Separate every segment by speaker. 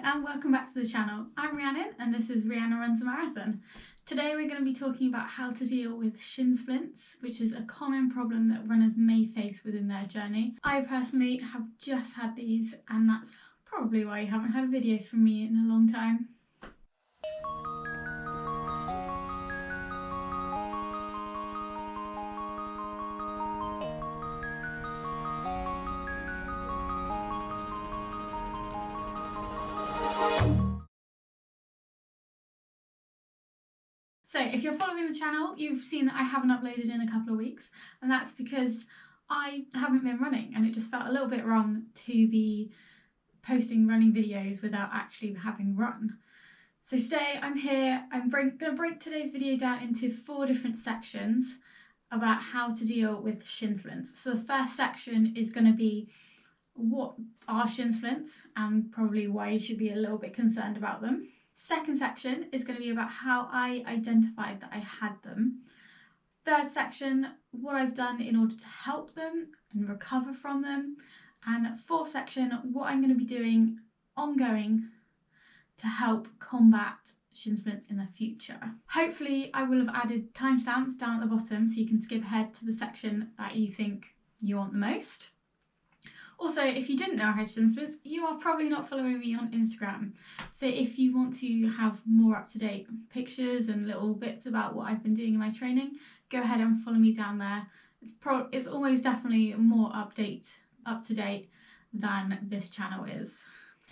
Speaker 1: and welcome back to the channel. I'm Rhiannon and this is Rhiannon Runs a Marathon. Today we're going to be talking about how to deal with shin splints, which is a common problem that runners may face within their journey. I personally have just had these and that's probably why you haven't had a video from me in a long time. So if you're following the channel, you've seen that I haven't uploaded in a couple of weeks, and that's because I haven't been running and it just felt a little bit wrong to be posting running videos without actually having run. So today I'm here, I'm going to break today's video down into 4 different sections about how to deal with shin splints. So the first section is going to be what are shin splints and probably why you should be a little bit concerned about them. Second section is going to be about how I identified that I had them. Third section, what I've done in order to help them and recover from them. And fourth section, what I'm going to be doing ongoing to help combat shin splints in the future. Hopefully I will have added timestamps down at the bottom so you can skip ahead to the section that you think you want the most. Also, if you didn't know I had shin splints, you are probably not following me on Instagram. So if you want to have more up-to-date pictures and little bits about what I've been doing in my training, go ahead and follow me down there. It's always definitely more up-to-date than this channel is.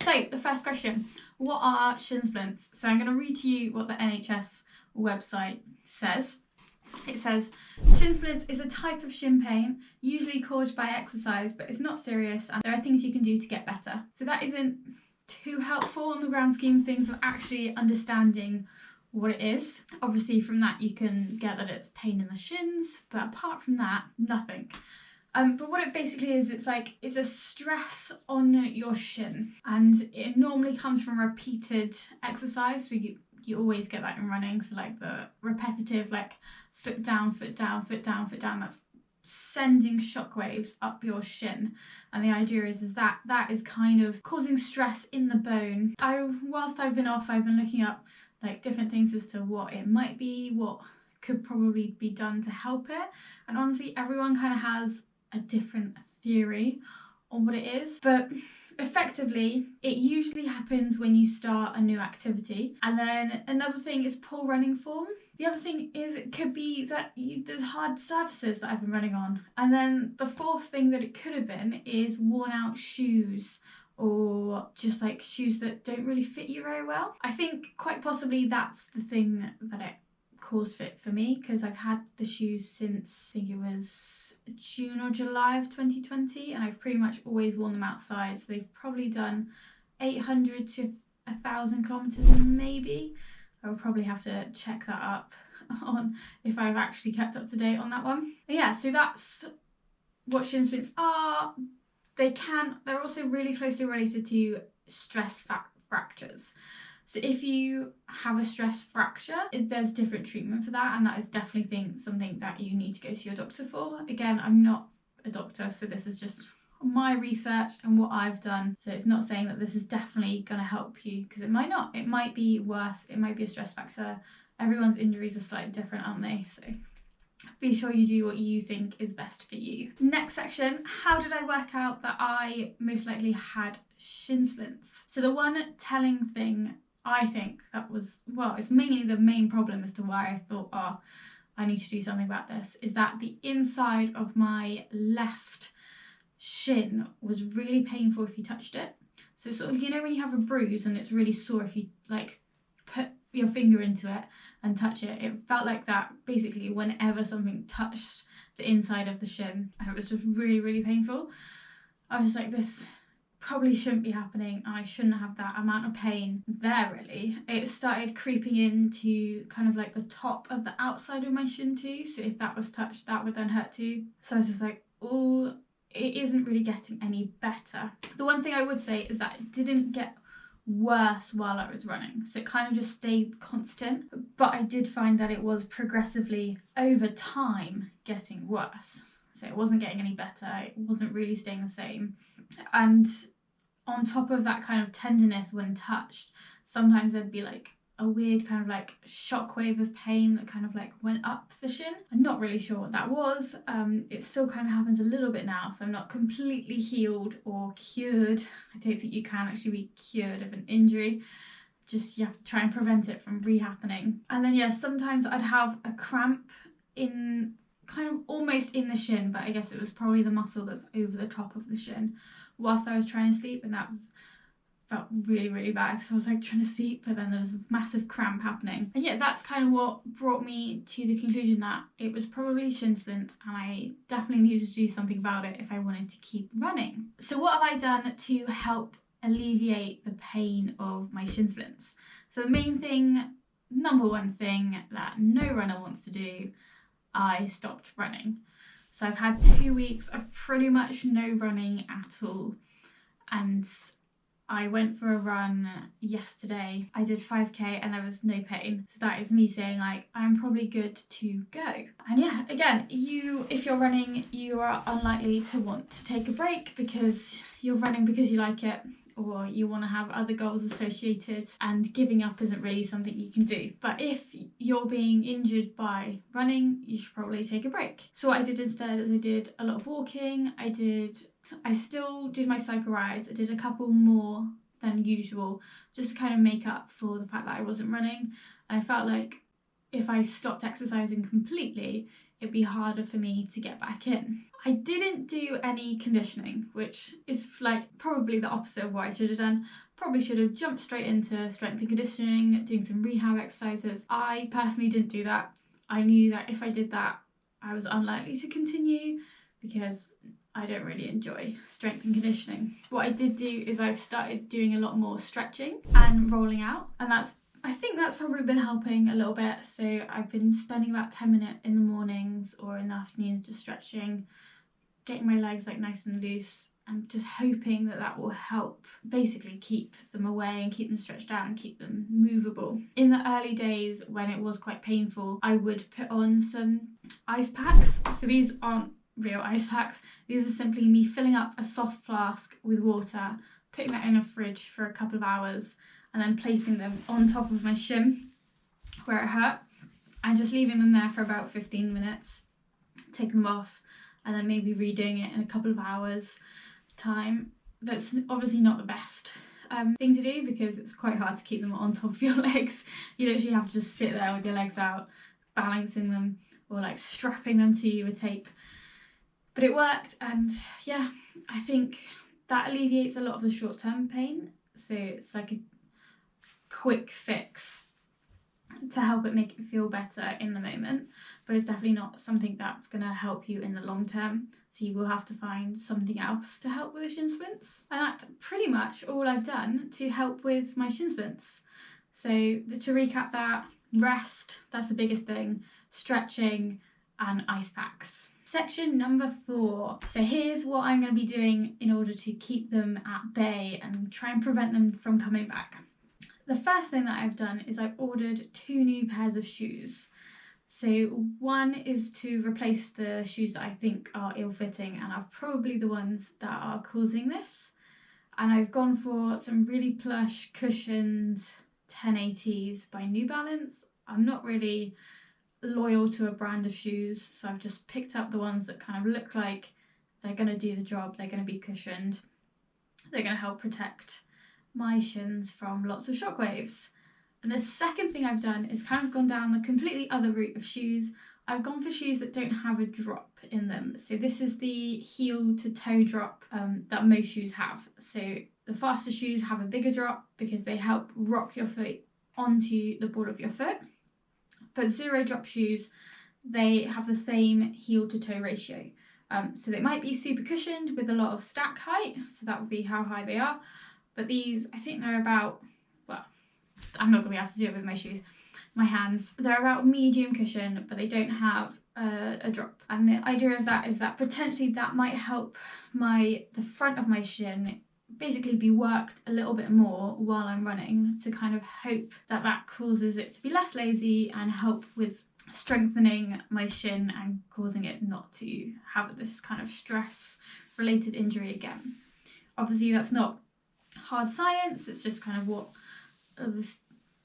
Speaker 1: So the first question, what are shin splints? So I'm going to read to you what the NHS website says. It says, shin splints is a type of shin pain, usually caused by exercise, but it's not serious and there are things you can do to get better. So that isn't too helpful on the grand scheme of things of actually understanding what it is. Obviously from that you can get that it's pain in the shins, but apart from that, nothing. But what it basically is, it's a stress on your shin, and it normally comes from repeated exercise. So you always get that in running. So like the repetitive, like foot down, foot down, foot down, foot down, that's sending shockwaves up your shin. And the idea is that is kind of causing stress in the bone. Whilst I've been off, I've been looking up like different things as to what it might be, what could probably be done to help it. And honestly, everyone kind of has a different theory on what it is, but effectively it usually happens when you start a new activity. And then another thing is poor running form. The other thing is it could be that there's hard surfaces that I've been running on. And then the fourth thing that it could have been is worn out shoes, or just like shoes that don't really fit you very well. I think quite possibly that's the thing that it caused fit for me, because I've had the shoes since I think it was June or July of 2020, and I've pretty much always worn them outside. So they've probably done 800 to 1,000 kilometers maybe. I will probably have to check that up on if I've actually kept up to date on that one. But yeah, so that's what shin splints are. They're also really closely related to stress fractures. So if you have a stress fracture, there's different treatment for that, and that is definitely something that you need to go to your doctor for. Again, I'm not a doctor, so this is just my research and what I've done. So it's not saying that this is definitely going to help you, because it might not. It might be worse. It might be a stress factor. Everyone's injuries are slightly different, aren't they? So be sure you do what you think is best for you. Next section, how did I work out that I most likely had shin splints? So the one telling thing I think that was, well, it's mainly the main problem as to why I thought, oh, I need to do something about this, is that the inside of my left shin was really painful if you touched it. So sort of, you know when you have a bruise and it's really sore if you like put your finger into it and touch it, it felt like that basically whenever something touched the inside of the shin, and it was just really, really painful. I was just like, this probably shouldn't be happening, and I shouldn't have that amount of pain there really. It started creeping into kind of like the top of the outside of my shin too, so if that was touched that would then hurt too. So I was just like, oh, it isn't really getting any better. The one thing I would say is that it didn't get worse while I was running, so it kind of just stayed constant, but I did find that it was progressively over time getting worse. So it wasn't getting any better, it wasn't really staying the same. And on top of that kind of tenderness when touched, sometimes there'd be like a weird kind of like shockwave of pain that kind of like went up the shin. I'm not really sure what that was. It still kind of happens a little bit now, so I'm not completely healed or cured. I don't think you can actually be cured of an injury. Just you have to try and prevent it from re-happening. And then yeah, sometimes I'd have a cramp in kind of almost in the shin, but I guess it was probably the muscle that's over the top of the shin whilst I was trying to sleep, and that felt really, really bad because I was like trying to sleep, but then there was this massive cramp happening. And yeah, that's kind of what brought me to the conclusion that it was probably shin splints, and I definitely needed to do something about it if I wanted to keep running. So what have I done to help alleviate the pain of my shin splints? So the main thing, number one thing that no runner wants to do, I stopped running. So I've had 2 weeks of pretty much no running at all, and I went for a run yesterday. I did 5k and there was no pain. So that is me saying like, I'm probably good to go. And yeah, again, if you're running, you are unlikely to want to take a break because you're running because you like it, or you want to have other goals associated, and giving up isn't really something you can do. But if you're being injured by running, you should probably take a break. So what I did instead is I did a lot of walking. I still did my cycle rides. I did a couple more than usual just to kind of make up for the fact that I wasn't running. And I felt like if I stopped exercising completely, it'd be harder for me to get back in. I didn't do any conditioning, which is like probably the opposite of what I should have done. Probably should have jumped straight into strength and conditioning, doing some rehab exercises. I personally didn't do that. I knew that if I did that, I was unlikely to continue because I don't really enjoy strength and conditioning. What I did do is I've started doing a lot more stretching and rolling out, and I think that's probably been helping a little bit. So I've been spending about 10 minutes in the mornings or in the afternoons just stretching, getting my legs like nice and loose, and just hoping that that will help basically keep them away and keep them stretched out and keep them movable. In the early days when it was quite painful, I would put on some ice packs. So these aren't real ice packs. These are simply me filling up a soft flask with water, putting that in a fridge for a couple of hours, and then placing them on top of my shin where it hurt, and just leaving them there for about 15 minutes, taking them off, and then maybe redoing it in a couple of hours time. That's obviously not the best thing to do because it's quite hard to keep them on top of your legs. You literally have to just sit there with your legs out, balancing them or like strapping them to you with tape. But it worked, and yeah, I think that alleviates a lot of the short-term pain. So it's like a quick fix to help it make it feel better in the moment, but it's definitely not something that's going to help you in the long term. So you will have to find something else to help with the shin splints. And that's pretty much all I've done to help with my shin splints. So to recap that, rest, that's the biggest thing, stretching and ice packs. Section number 4. So here's what I'm going to be doing in order to keep them at bay and try and prevent them from coming back. The first thing that I've done is I've ordered 2 new pairs of shoes. So one is to replace the shoes that I think are ill-fitting and are probably the ones that are causing this. And I've gone for some really plush cushioned 1080s by New Balance. I'm not really loyal to a brand of shoes, so I've just picked up the ones that kind of look like they're going to do the job. They're going to be cushioned. They're going to help protect my shins from lots of shockwaves. And the second thing I've done is kind of gone down the completely other route of shoes. I've gone for shoes that don't have a drop in them. So this is the heel to toe drop that most shoes have. So the faster shoes have a bigger drop because they help rock your foot onto the ball of your foot. But zero drop shoes, they have the same heel to toe ratio. So they might be super cushioned with a lot of stack height. So that would be how high they are. But these, I think they're about, well, I'm not going to be able to do it with my shoes, my hands. They're about medium cushion, but they don't have a drop. And the idea of that is that potentially that might help the front of my shin basically be worked a little bit more while I'm running, to kind of hope that that causes it to be less lazy and help with strengthening my shin and causing it not to have this kind of stress related injury again. Obviously that's not hard science, it's just kind of what other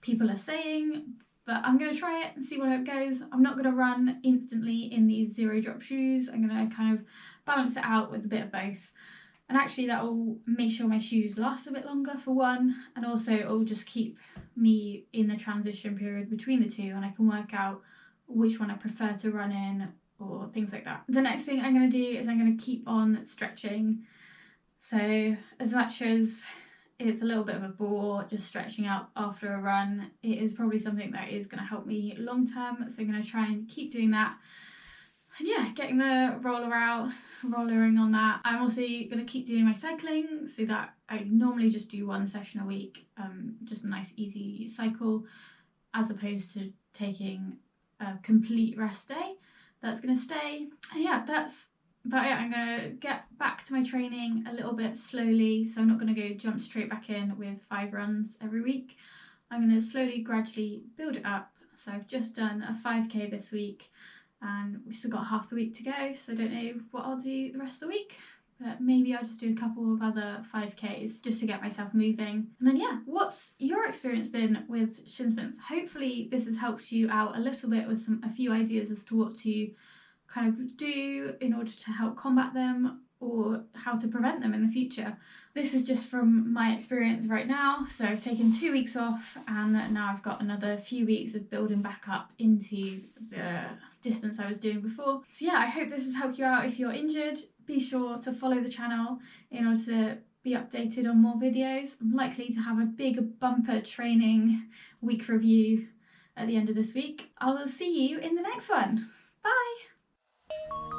Speaker 1: people are saying, but I'm going to try it and see where it goes. I'm not going to run instantly in these zero drop shoes. I'm going to kind of balance it out with a bit of both. And actually that will make sure my shoes last a bit longer for one, and also it will just keep me in the transition period between the two, and I can work out which one I prefer to run in or things like that. The next thing I'm going to do is I'm going to keep on stretching. So as much as it's a little bit of a bore just stretching out after a run, it is probably something that is going to help me long term, so I'm going to try and keep doing that. And yeah, getting the rollering on that. I'm also going to keep doing my cycling, so that I normally just do one session a week, just a nice easy cycle, as opposed to taking a complete rest day. That's going to stay. And yeah, that's about it. I'm going to get back to my training a little bit slowly, so I'm not going to go jump straight back in with 5 runs every week. I'm going to slowly, gradually build it up. So I've just done a 5k this week, and we've still got half the week to go, so I don't know what I'll do the rest of the week, but maybe I'll just do a couple of other 5Ks just to get myself moving. And then yeah, what's your experience been with shin splints? Hopefully this has helped you out a little bit with a few ideas as to what to kind of do in order to help combat them, or how to prevent them in the future. This is just from my experience right now. So I've taken 2 weeks off, and now I've got another few weeks of building back up into the distance I was doing before. So yeah, I hope this has helped you out. If you're injured, be sure to follow the channel in order to be updated on more videos. I'm likely to have a big bumper training week review at the end of this week. I will see you in the next one. Bye!